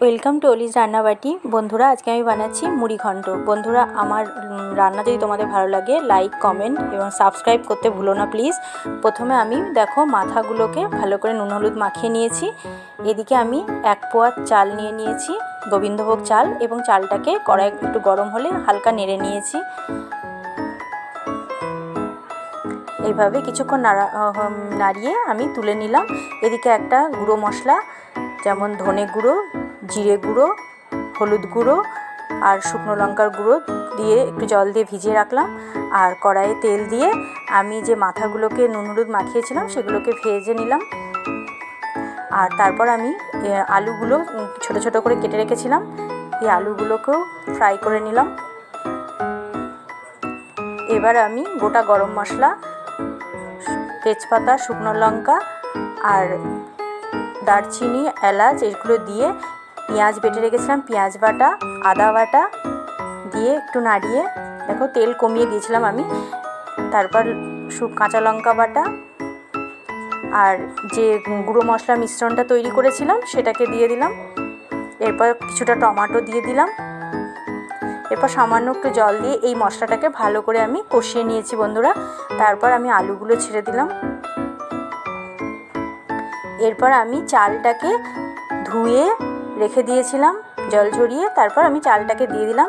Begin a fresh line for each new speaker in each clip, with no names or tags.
Welcome to অলিজ রান্নাবাটি। বন্ধুরা, আজকে আমি বানাচ্ছি মুড়ি ঘন্ট। বন্ধুরা, আমার রান্না যদি তোমাদের ভালো লাগে, লাইক, কমেন্ট এবং সাবস্ক্রাইব করতে ভুলো না প্লিজ। প্রথমে আমি দেখো মাথাগুলোকে ভালো করে নুন হলুদ মাখিয়ে নিয়েছি। এদিকে আমি 1 পোয়া চাল নিয়ে নিয়েছি, গোবিন্দভোগ চাল, এবং চালটাকে কড়াই একটু গরম হলে হালকা নেড়ে নিয়েছি। এইভাবে কিছুক্ষণ নাড়িয়ে আমি তুলে নিলাম। এদিকে একটা গুঁড়ো মশলা, যেমন ধনে গুঁড়ো, জিরে গুঁড়ো, হলুদ গুঁড়ো আর শুকনো লঙ্কার গুঁড়ো দিয়ে একটু জল দিয়ে ভিজিয়ে রাখলাম। আর কড়াইয়ে তেল দিয়ে আমি যে মাথাগুলোকে নুন হলুদ মাখিয়েছিলাম সেগুলোকে ভেজে নিলাম। আর তারপর আমি আলুগুলো ছোট ছোট করে কেটে রেখেছিলাম, এই আলুগুলোকেও ফ্রাই করে নিলাম। এবার আমি গোটা গরম মশলা, তেজপাতা, শুকনো লঙ্কা আর দারচিনি, এলাচ এগুলো দিয়ে পেঁয়াজ বেটে রেখেছিলাম, পেঁয়াজ বাটা, আদা বাটা দিয়ে একটু নাড়িয়ে, দেখো তেল কমিয়ে দিয়েছিলাম আমি। তারপর কাঁচা লঙ্কা বাটা আর যে গুঁড়ো মশলা মিশ্রণটা তৈরি করেছিলাম সেটাকে দিয়ে দিলাম। এরপর কিছুটা টমেটো দিয়ে দিলাম। এরপর সামান্য একটু জল দিয়ে এই মশলাটাকে ভালো করে আমি কষিয়ে নিয়েছি বন্ধুরা। তারপর আমি আলুগুলো ছেড়ে দিলাম। এরপর আমি চালটাকে ধুয়ে রেখে দিয়েছিলাম জল ঝরিয়ে, তারপর আমি চালটাকে দিয়ে দিলাম।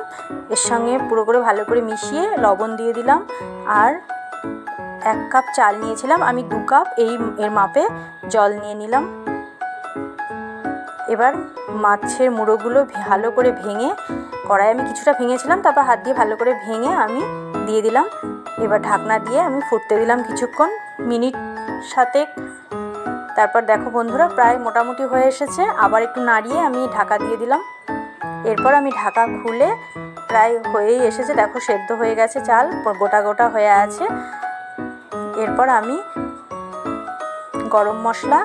এর সঙ্গে পুরো করে ভালো করে মিশিয়ে লবণ দিয়ে দিলাম। আর 1 কাপ চাল নিয়েছিলাম আমি, 2 কাপ এর মাপে জল নিয়ে নিলাম। এবার মাছের মুড়োগুলো ভালো করে ভেঙে, কড়াই আমি কিছুটা ভেঙেছিলাম, তারপর হাত দিয়ে ভালো করে ভেঙে আমি দিয়ে দিলাম। এবার ঢাকনা দিয়ে আমি ফুটতে দিলাম কিছুক্ষণ, মিনিট 7। তারপর দেখো বন্ধুরা, প্রায় মোটামুটি হয়ে এসেছে। আবার একটু নাড়িয়ে আমি ঢাকা দিয়ে দিলাম। এরপর আমি ঢাকা খুলে, প্রায় হয়েই এসেছে, দেখো সেদ্ধ হয়ে গেছে, চাল গোটা গোটা হয়ে আছে। এরপর আমি গরম মশলা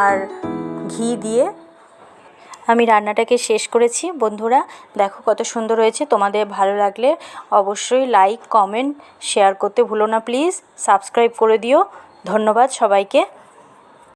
আর ঘি দিয়ে আমি রান্নাটাকে শেষ করেছি। বন্ধুরা, দেখো কত সুন্দর হয়েছে। তোমাদের ভালো লাগলে অবশ্যই লাইক, কমেন্ট, শেয়ার করতে ভুলো না প্লিজ। সাবস্ক্রাইব করে দিও। ধন্যবাদ সবাইকে।